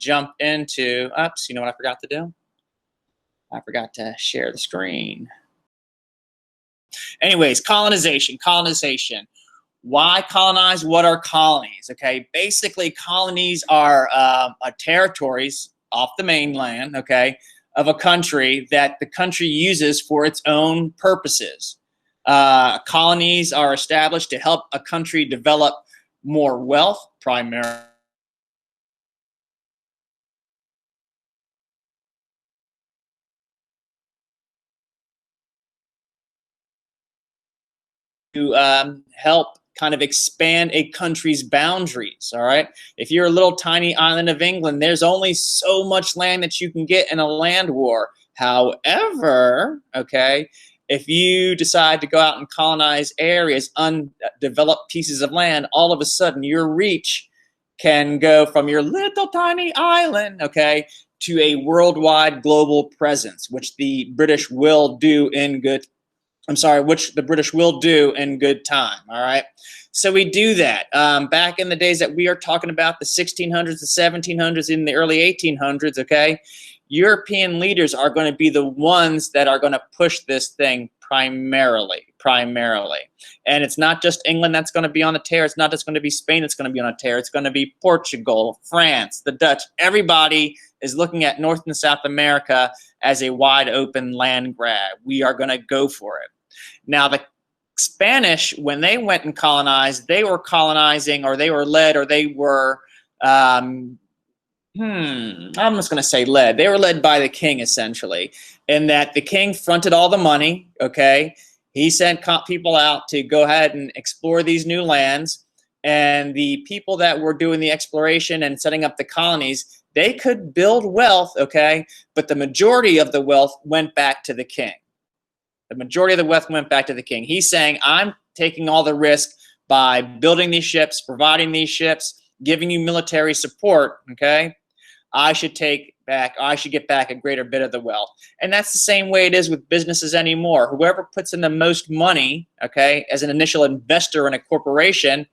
jump into, oops, you know what I forgot to do? I forgot to share the screen. Anyways, colonization. Why colonize? What are colonies? Okay, basically colonies are territories off the mainland, okay, of a country that the country uses for its own purposes. Colonies are established to help a country develop more wealth, primarily. To help kind of expand a country's boundaries. All right. If you're a little tiny island of England, there's only so much land that you can get in a land war. However, okay, if you decide to go out and colonize areas, undeveloped pieces of land, all of a sudden your reach can go from your little tiny island, okay, to a worldwide global presence, which the British will do in good which the British will do in good time, all right? So we do that. Back in the days that we are talking about, the 1600s, the 1700s, in the early 1800s, okay, European leaders are going to be the ones that are going to push this thing primarily. And it's not just England that's going to be on the tear. It's not just going to be Spain that's going to be on a tear. It's going to be Portugal, France, the Dutch. Everybody is looking at North and South America as a wide open land grab. We are going to go for it. Now, the Spanish, when they went and colonized, they were colonizing, or they were led, or they were, I'm just going to say led. They were led by the king, essentially, in that the king fronted all the money, okay? He sent people out to go ahead and explore these new lands, and the people that were doing the exploration and setting up the colonies, they could build wealth, okay? But the majority of the wealth went back to the king. The majority of the wealth went back to the king. He's saying, I'm taking all the risk by building these ships, providing these ships, giving you military support, okay? I should get back a greater bit of the wealth. And that's the same way it is with businesses anymore. Whoever puts in the most money, okay, as an initial investor in a corporation,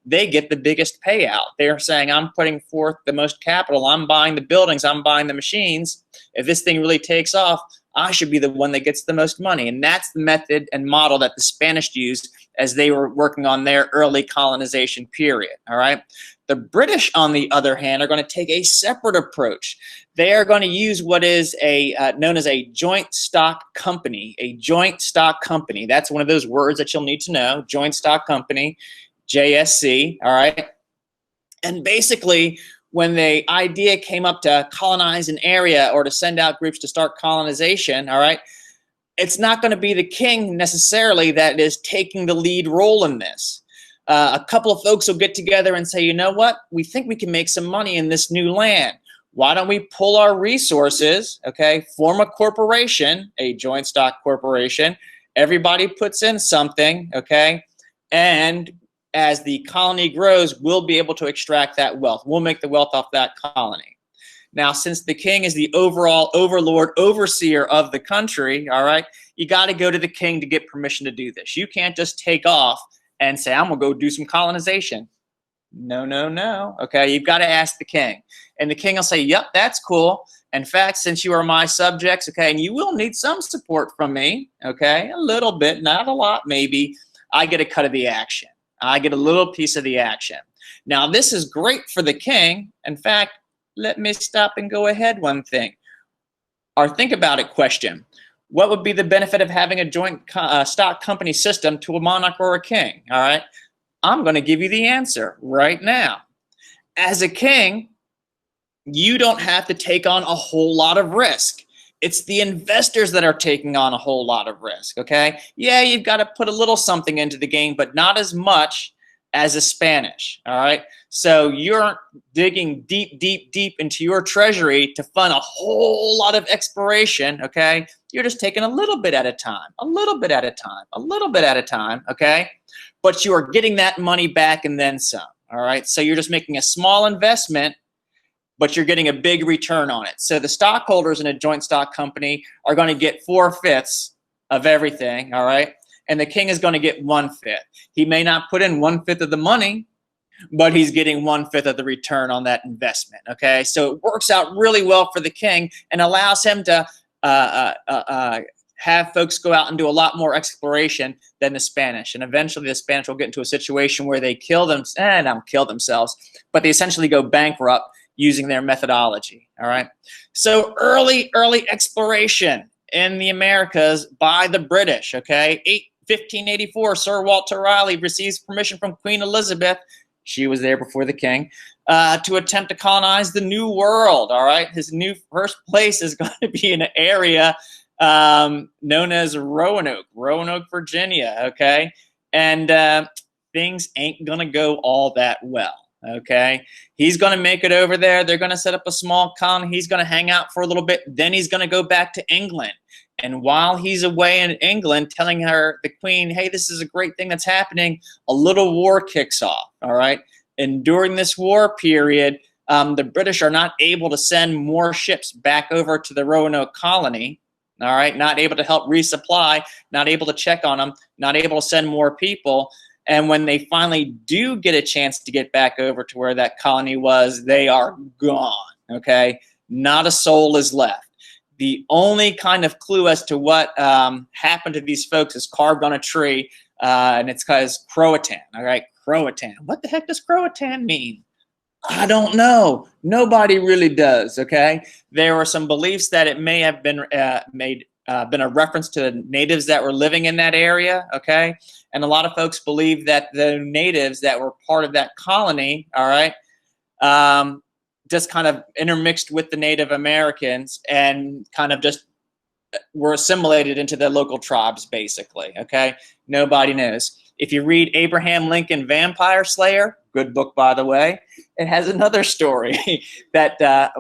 they get the biggest payout. They're saying, I'm putting forth the most capital. I'm buying the buildings. I'm buying the machines. If this thing really takes off, I should be the one that gets the most money. And that's the method and model that the Spanish used as they were working on their early colonization period, all right? The British, on the other hand, are going to take a separate approach. They are going to use what is known as a joint stock company. A joint stock company. That's one of those words that you'll need to know. Joint stock company, JSC, all right? And basically, when the idea came up to colonize an area or to send out groups to start colonization, all right, it's not going to be the king necessarily that is taking the lead role in this. A couple of folks will get together and say, you know what, we think we can make some money in this new land. Why don't we pull our resources, okay, form a corporation, a joint stock corporation. Everybody puts in something, okay, and as the colony grows, we'll be able to extract that wealth. We'll make the wealth off that colony. Now, since the king is the overall overlord, overseer of the country, all right, you got to go to the king to get permission to do this. You can't just take off and say, I'm going to go do some colonization. No, no, no. Okay, you've got to ask the king. And the king will say, yep, that's cool. In fact, since you are my subjects, okay, and you will need some support from me, okay, a little bit, not a lot maybe, I get a cut of the action. I get a little piece of the action. Now, this is great for the king. In fact, let me stop and go ahead one thing. Or think about it question. What would be the benefit of having a joint stock company system to a monarch or a king? All right. I'm going to give you the answer right now. As a king, you don't have to take on a whole lot of risk. It's the investors that are taking on a whole lot of risk, okay? Yeah, you've got to put a little something into the game, but not as much as a Spanish, all right? So you're digging deep, deep, deep into your treasury to fund a whole lot of exploration, okay? You're just taking a little bit at a time, a little bit at a time, a little bit at a time, okay? But you are getting that money back and then some, all right? So you're just making a small investment, but you're getting a big return on it. So the stockholders in a joint stock company are going to get 4/5 of everything, all right? And the king is going to get 1/5. He may not put in 1/5 of the money, but he's getting 1/5 of the return on that investment. Okay, so it works out really well for the king and allows him to have folks go out and do a lot more exploration than the Spanish. And eventually the Spanish will get into a situation where they don't kill themselves, but they essentially go bankrupt using their methodology. All right. So early exploration in the Americas by the British. Okay. 1584, Sir Walter Raleigh receives permission from Queen Elizabeth. She was there before the king, to attempt to colonize the New World. All right. His new first place is going to be an area known as Roanoke, Virginia. Okay. And things ain't going to go all that well. Okay. He's going to make it over there. They're going to set up a small colony. He's going to hang out for a little bit. Then he's going to go back to England. And while he's away in England, telling the queen, hey, this is a great thing that's happening, a little war kicks off. All right. And during this war period, the British are not able to send more ships back over to the Roanoke colony. All right. Not able to help resupply, not able to check on them, not able to send more people. And when they finally do get a chance to get back over to where that colony was, they are gone. Okay. Not a soul is left. The only kind of clue as to what happened to these folks is carved on a tree, and it's because Croatan. All right, Croatan. What the heck does Croatan mean? I don't know. Nobody really does. Okay, there were some beliefs that it may have been been a reference to the natives that were living in that area. Okay, and a lot of folks believe that the natives that were part of that colony, all right, just kind of intermixed with the Native Americans and kind of just were assimilated into the local tribes, basically. Okay, nobody knows. If you read Abraham Lincoln Vampire Slayer, good book by the way, it has another story that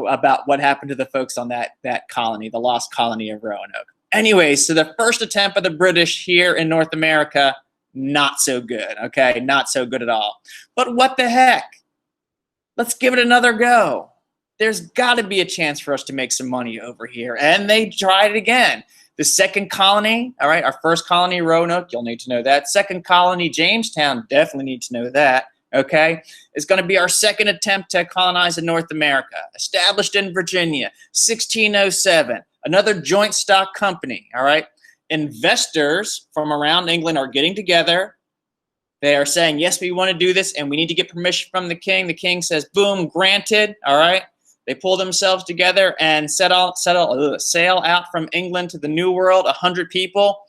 about what happened to the folks on that colony, the lost colony of Roanoke. Anyway, so the first attempt of the British here in North America, not so good. Okay, not so good at all. But what the heck? Let's give it another go. There's got to be a chance for us to make some money over here. And they tried it again. The second colony, all right, our first colony, Roanoke, you'll need to know that. Second colony, Jamestown, definitely need to know that, okay, is going to be our second attempt to colonize in North America. Established in Virginia, 1607, another joint stock company, all right. Investors from around England are getting together. They are saying, yes, we want to do this, and we need to get permission from the king. The king says, boom, granted, all right. They pull themselves together and sail out from England to the New World, 100 people,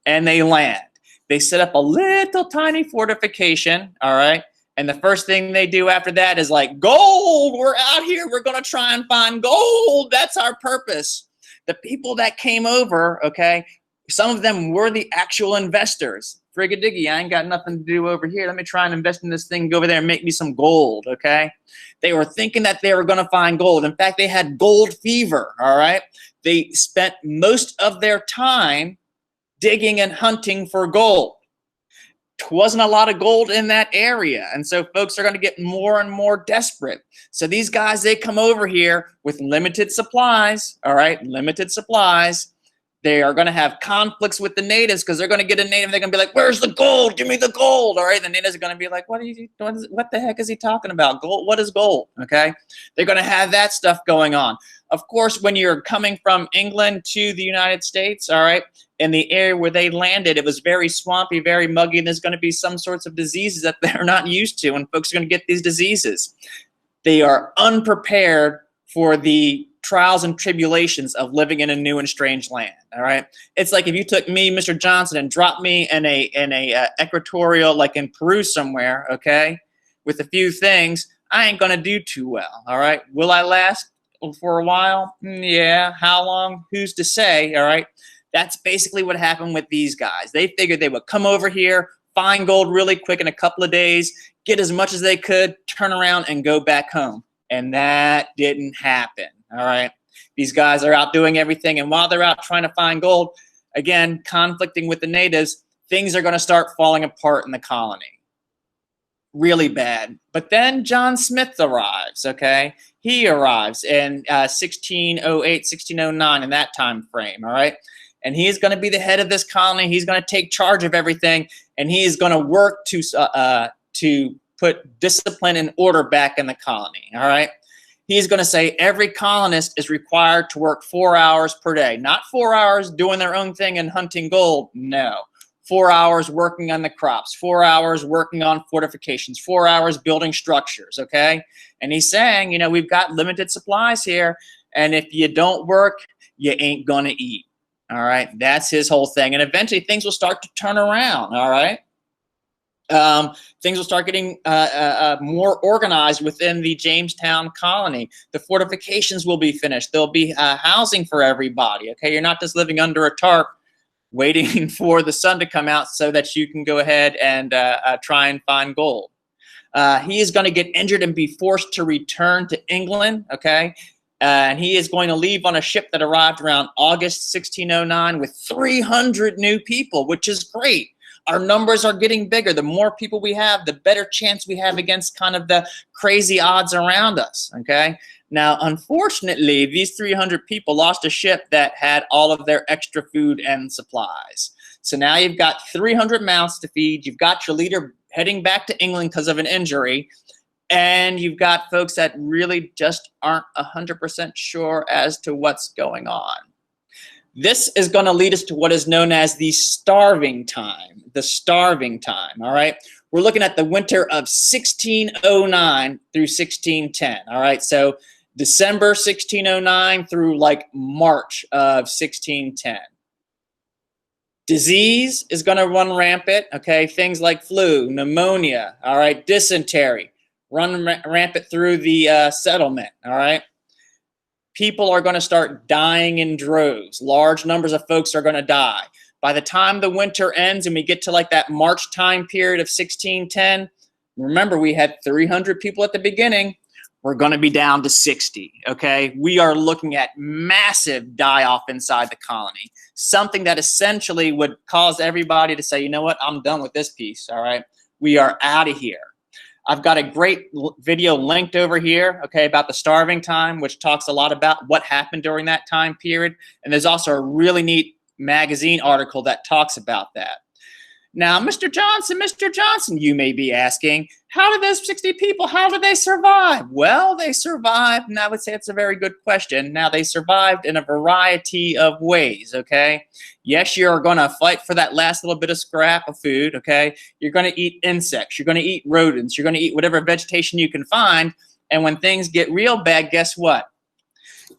and they land. They set up a little tiny fortification, all right. And the first thing they do after that is like, gold, we're out here. We're going to try and find gold. That's our purpose. The people that came over, okay, some of them were the actual investors. Frigadiggy, I ain't got nothing to do over here. Let me try and invest in this thing, go over there and make me some gold, okay? They were thinking that they were going to find gold. In fact, they had gold fever, all right? They spent most of their time digging and hunting for gold. Wasn't a lot of gold in that area, and so folks are going to get more and more desperate. So these guys, they come over here with limited supplies, all right? Limited supplies. They are going to have conflicts with the natives because they're going to get a native. They're going to be like, where's the gold? Give me the gold. All right. The natives are going to be like, what the heck is he talking about? Gold? What is gold? Okay. They're going to have that stuff going on. Of course, when you're coming from England to the United States, all right, in the area where they landed, it was very swampy, very muggy, and there's going to be some sorts of diseases that they're not used to, and folks are going to get these diseases. They are unprepared for the trials and tribulations of living in a new and strange land. All right, it's like if you took me, Mr. Johnson, and dropped me in a equatorial, like in Peru somewhere, okay, with a few things, I ain't gonna do too well. All right, will I last for a while? Yeah. How long? Who's to say? All right, that's basically what happened with these guys. They figured they would come over here, find gold really quick in a couple of days, get as much as they could, turn around and go back home. And that didn't happen. All right. These guys are out doing everything. And while they're out trying to find gold, again, conflicting with the natives, things are going to start falling apart in the colony. Really bad. But then John Smith arrives, okay? He arrives in 1608, 1609, in that time frame, all right? And he's going to be the head of this colony. He's going to take charge of everything, and he is going to work to put discipline and order back in the colony, all right? He's going to say every colonist is required to work 4 hours per day. Not 4 hours doing their own thing and hunting gold. No. 4 hours working on the crops. 4 hours working on fortifications. 4 hours building structures, okay? And he's saying, you know, we've got limited supplies here, and if you don't work, you ain't going to eat, all right? That's his whole thing. And eventually things will start to turn around, all right? Things will start getting more organized within the Jamestown colony. The fortifications will be finished. There'll be housing for everybody, okay? You're not just living under a tarp waiting for the sun to come out so that you can go ahead and try and find gold. He is going to get injured and be forced to return to England, okay? And he is going to leave on a ship that arrived around August 1609 with 300 new people, which is great. Our numbers are getting bigger. The more people we have, the better chance we have against kind of the crazy odds around us, okay? Now, unfortunately, these 300 people lost a ship that had all of their extra food and supplies. So now you've got 300 mouths to feed. You've got your leader heading back to England because of an injury. And you've got folks that really just aren't 100% sure as to what's going on. This is going to lead us to what is known as the starving time. The starving time, all right? We're looking at the winter of 1609 through 1610, all right? So December 1609 through like March of 1610. Disease is going to run rampant, okay? Things like flu, pneumonia, all right? Dysentery, run rampant through the settlement, all right? People are going to start dying in droves. Large numbers of folks are going to die. By the time the winter ends and we get to like that March time period of 1610, remember we had 300 people at the beginning. We're going to be down to 60, okay? We are looking at massive die-off inside the colony, something that essentially would cause everybody to say, you know what, I'm done with this piece, all right? We are out of here. I've got a great video linked over here, okay, about the starving time, which talks a lot about what happened during that time period. And there's also a really neat magazine article that talks about that. Now, Mr. Johnson, you may be asking, how did those 60 people, how did they survive? Well, they survived, and I would say it's a very good question. Now, they survived in a variety of ways, okay? Yes, you're going to fight for that last little bit of scrap of food, okay? You're going to eat insects. You're going to eat rodents. You're going to eat whatever vegetation you can find. And when things get real bad, guess what?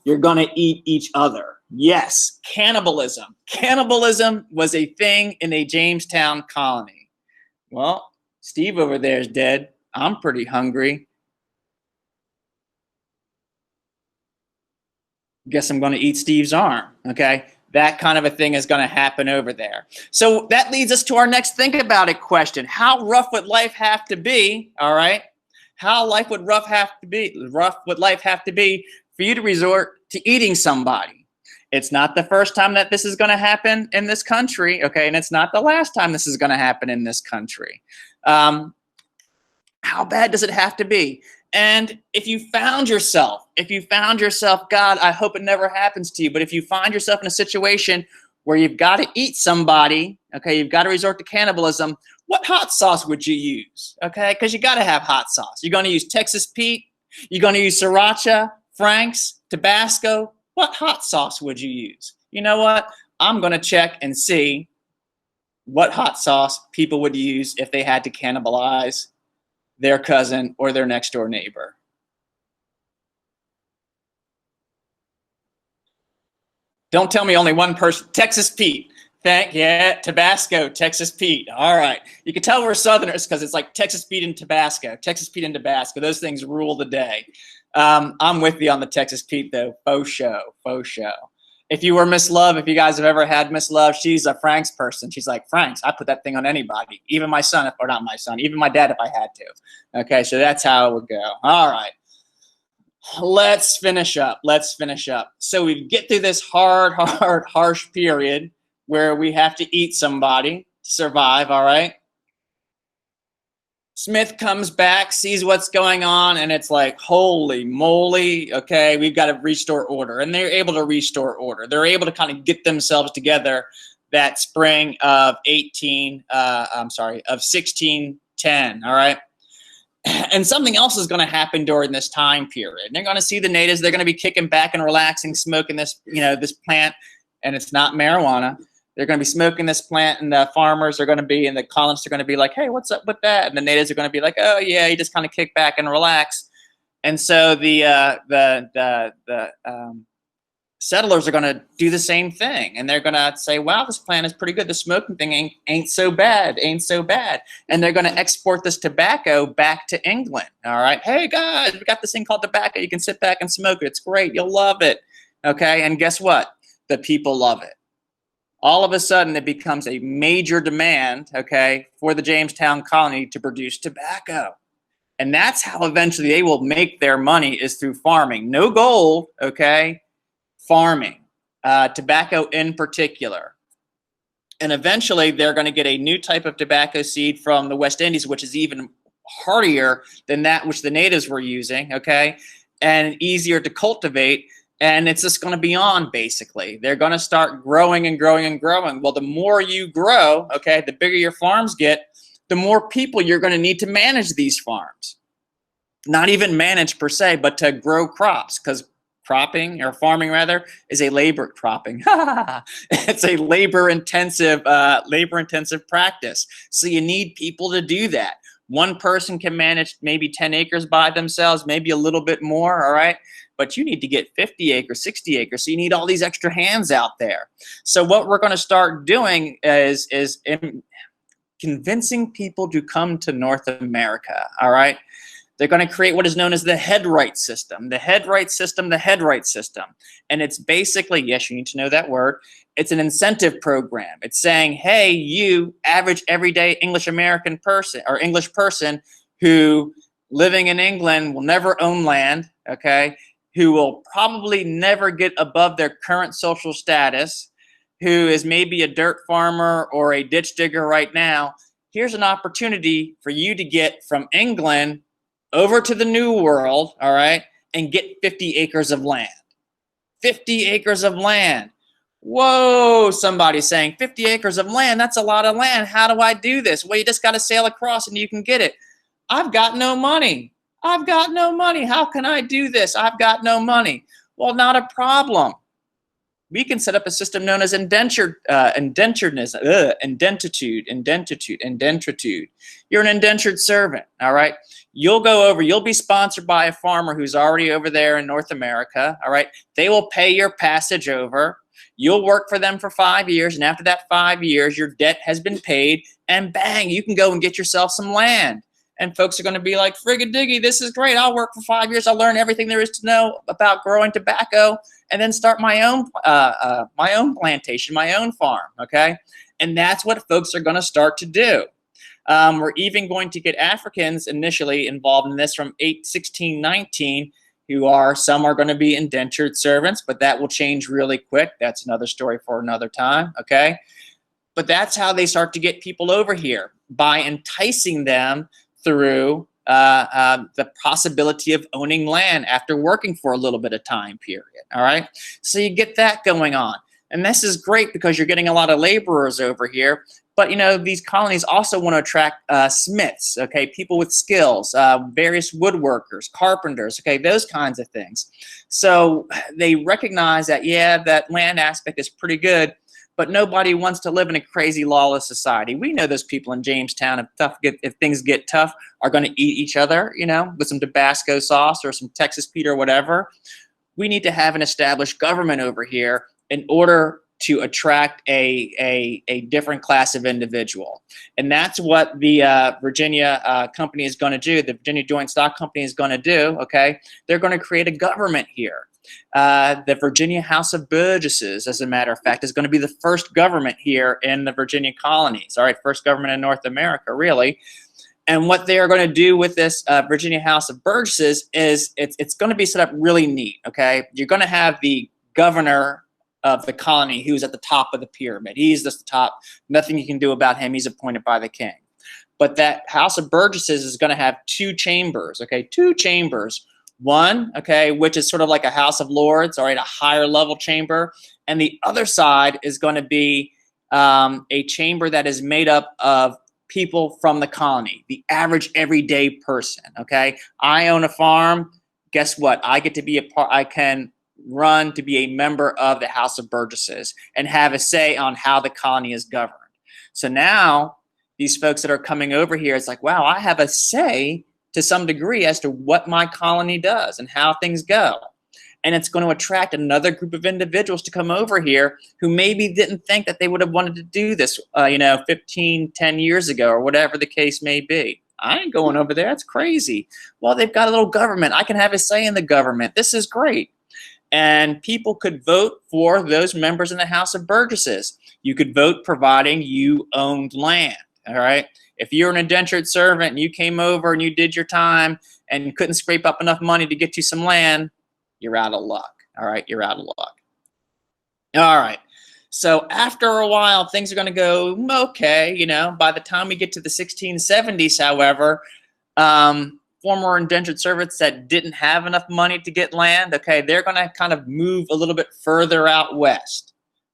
You're going to eat each other. Yes, cannibalism. Cannibalism was a thing in a Jamestown colony. Well, Steve over there is dead. I'm pretty hungry. Guess I'm going to eat Steve's arm, okay? That kind of a thing is going to happen over there. So that leads us to our next think about it question. How rough would life have to be, all right? How life would rough would life have to be for you to resort to eating somebody? It's not the first time that this is going to happen in this country, okay? And it's not the last time this is going to happen in this country. How bad does it have to be? And if you found yourself, God, I hope it never happens to you, but if you find yourself in a situation where you've got to eat somebody, okay, you've got to resort to cannibalism, what hot sauce would you use, okay? Because you got to have hot sauce. You're going to use Texas Pete, you're going to use Sriracha, Frank's, Tabasco. What hot sauce would you use? You know what? I'm going to check and see what hot sauce people would use if they had to cannibalize their cousin or their next door neighbor. Don't tell me only one person. Texas Pete. Tabasco, Texas Pete. All right. You can tell we're Southerners because it's like Texas Pete and Tabasco. Texas Pete and Tabasco. Those things rule the day. I'm with you on the Texas Pete, though. Faux show. If you were Miss Love, if you guys have ever had Miss Love, she's a Frank's person. She's like, Frank's, I put that thing on anybody. Even my son, or not my son, even my dad if I had to. Okay, so that's how it would go. All right. Let's finish up. So we get through this harsh period where we have to eat somebody to survive, all right? Smith comes back, sees what's going on, and it's like, holy moly, okay, we've got to restore order. And they're able to restore order. They're able to kind of get themselves together that spring of 1610, all right? And something else is going to happen during this time period. They're going to see the natives. They're going to be kicking back and relaxing, smoking this, this plant, and it's not marijuana. They're going to be smoking this plant, and the farmers are going to be, and the colonists are going to be like, "Hey, what's up with that?" And the natives are going to be like, "Oh yeah, you just kind of kick back and relax." And so the settlers are going to do the same thing, and they're going to say, "Wow, this plant is pretty good. The smoking thing ain't so bad, ain't so bad." And they're going to export this tobacco back to England. All right, hey guys, we got this thing called tobacco. You can sit back and smoke it. It's great. You'll love it. Okay, and guess what? The people love it. All of a sudden, it becomes a major demand, okay, for the Jamestown Colony to produce tobacco. And that's how eventually they will make their money, is through farming. No gold, okay? Farming, tobacco in particular. And eventually they're going to get a new type of tobacco seed from the West Indies, which is even hardier than that which the natives were using, okay, and easier to cultivate. And it's just going to be on, basically. They're going to start growing and growing and growing. Well, the more you grow, okay, the bigger your farms get, the more people you're going to need to manage these farms. Not even manage per se, but to grow crops, because cropping, or farming rather, is a labor cropping. It's a labor-intensive practice. So you need people to do that. One person can manage maybe 10 acres by themselves, maybe a little bit more, all right? But you need to get 50 acres, 60 acres, so you need all these extra hands out there. So what we're going to start doing is convincing people to come to North America, all right? They're going to create what is known as the headright system. The headright system, the headright system. And it's basically, yes, you need to know that word, it's an incentive program. It's saying, hey, you average everyday English American person, or English person who living in England will never own land, okay, who will probably never get above their current social status, who is maybe a dirt farmer or a ditch digger right now. Here's an opportunity for you to get from England over to the New World, all right, and get 50 acres of land. 50 acres of land. Whoa, somebody's saying 50 acres of land, that's a lot of land. How do I do this? Well, you just got to sail across and you can get it. I've got no money. I've got no money. How can I do this? I've got no money. Well, not a problem. We can set up a system known as indentitude. You're an indentured servant, all right? You'll go over, you'll be sponsored by a farmer who's already over there in North America, all right? They will pay your passage over. You'll work for them for 5 years, and after that 5 years, your debt has been paid, and bang, you can go and get yourself some land. And folks are going to be like, frigga-diggy, this is great. I'll work for 5 years. I'll learn everything there is to know about growing tobacco, and then start my own plantation, my own farm, okay? And that's what folks are going to start to do. We're even going to get Africans initially involved in this from 1619, who are, some are going to be indentured servants, but that will change really quick. That's another story for another time, okay? But that's how they start to get people over here, by enticing them through the possibility of owning land after working for a little bit of time period, all right? So you get that going on. And this is great because you're getting a lot of laborers over here. But, you know, these colonies also want to attract smiths, okay, people with skills, various woodworkers, carpenters, okay, those kinds of things. So they recognize that, yeah, that land aspect is pretty good, but nobody wants to live in a crazy, lawless society. We know those people in Jamestown, if things get tough, are going to eat each other, you know, with some Tabasco sauce or some Texas Pete or whatever. We need to have an established government over here in order to attract a different class of individual. And that's what the Virginia company is going to do. The Virginia Joint Stock Company is going to do, okay? They're going to create a government here. The Virginia House of Burgesses, as a matter of fact, is going to be the first government here in the Virginia colonies. All right, first government in North America, really. And what they are going to do with this Virginia House of Burgesses is it's going to be set up really neat, okay? You're going to have the governor of the colony who's at the top of the pyramid. He's just the top. Nothing you can do about him. He's appointed by the king. But that House of Burgesses is going to have two chambers, okay? Two chambers. One, okay, which is sort of like a House of Lords, all right, a higher level chamber. And the other side is going to be a chamber that is made up of people from the colony, the average everyday person, okay? I own a farm. Guess what? I get to be a part, I can run to be a member of the House of Burgesses and have a say on how the colony is governed. So now these folks that are coming over here, it's like, wow, I have a say to some degree as to what my colony does and how things go. And it's going to attract another group of individuals to come over here who maybe didn't think that they would have wanted to do this, 15, 10 years ago, or whatever the case may be. I ain't going over there. That's crazy. Well, they've got a little government. I can have a say in the government. This is great. And people could vote for those members in the House of Burgesses. You could vote providing you owned land, all right? If you're an indentured servant and you came over and you did your time and couldn't scrape up enough money to get you some land, you're out of luck, all right? You're out of luck. All right. So after a while, things are going to go okay. By the time we get to the 1670s, however, former indentured servants that didn't have enough money to get land, okay, they're going to kind of move a little bit further out west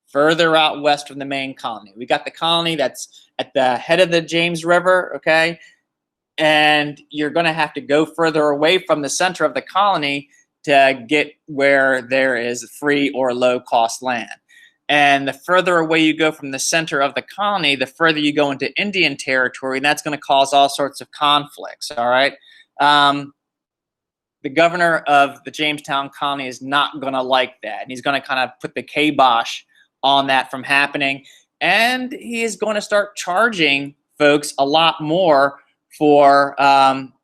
from the main colony. We got the colony that's at the head of the James River, okay, and you're going to have to go further away from the center of the colony to get where there is free or low-cost land. And the further away you go from the center of the colony, the further you go into Indian territory, and that's going to cause all sorts of conflicts, all right? The governor of the Jamestown Colony is not going to like that, and he's going to kind of put the kibosh on that from happening, and he is going to start charging folks a lot more for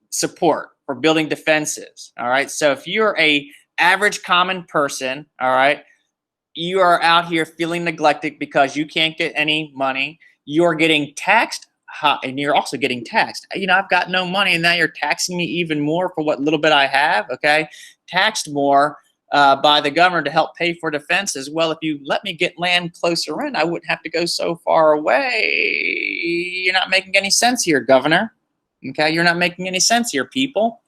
support, for building defenses, all right? So if you're a average common person, all right, you are out here feeling neglected because you can't get any money. You're getting taxed, and you're also getting taxed. I've got no money, and now you're taxing me even more for what little bit I have, okay? Taxed more by the governor to help pay for defenses. Well, if you let me get land closer in, I wouldn't have to go so far away. You're not making any sense here, governor. Okay, you're not making any sense here, people.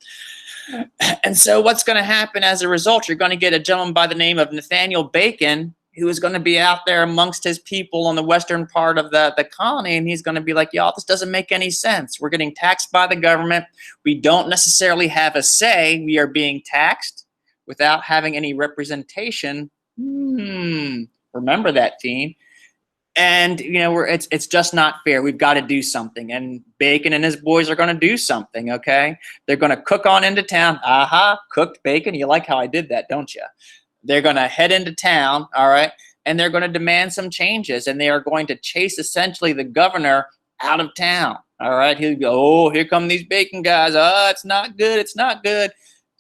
And so what's going to happen as a result? You're going to get a gentleman by the name of Nathaniel Bacon, who is going to be out there amongst his people on the western part of the colony, and he's going to be like, y'all, this doesn't make any sense. We're getting taxed by the government. We don't necessarily have a say. We are being taxed without having any representation. Remember that theme. And, it's just not fair. We've got to do something. And Bacon and his boys are going to do something, okay? They're going to cook on into town. Aha, cooked bacon. You like how I did that, don't you? They're going to head into town, all right? And they're going to demand some changes. And they are going to chase essentially the governor out of town, all right? He'll go, oh, here come these Bacon guys. Oh, it's not good. It's not good.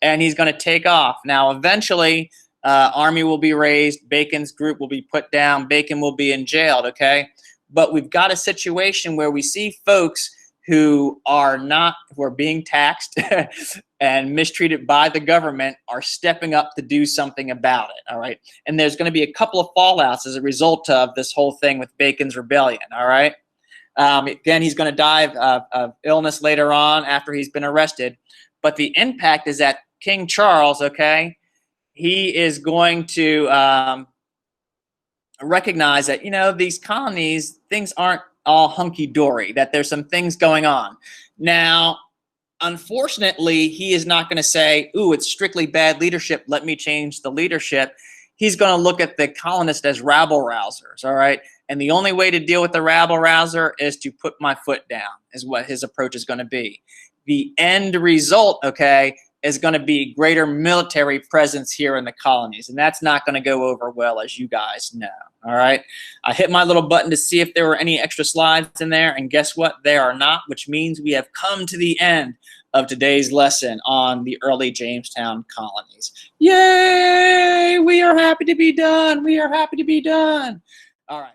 And he's going to take off. Now, eventually, army will be raised. Bacon's group will be put down. Bacon will be jailed, okay? But we've got a situation where we see folks who are being taxed and mistreated by the government are stepping up to do something about it, all right? And there's going to be a couple of fallouts as a result of this whole thing with Bacon's rebellion, all right? Again, he's going to die of illness later on after he's been arrested. But the impact is that King Charles, okay, he is going to recognize that, these colonies, things aren't all hunky-dory, that there's some things going on. Now, unfortunately, he is not going to say, ooh, it's strictly bad leadership, let me change the leadership. He's going to look at the colonists as rabble-rousers, all right? And the only way to deal with the rabble-rouser is to put my foot down, is what his approach is going to be. The end result, okay, is going to be greater military presence here in the colonies. And that's not going to go over well, as you guys know. All right. I hit my little button to see if there were any extra slides in there. And guess what? There are not, which means we have come to the end of today's lesson on the early Jamestown colonies. Yay! We are happy to be done. We are happy to be done. All right.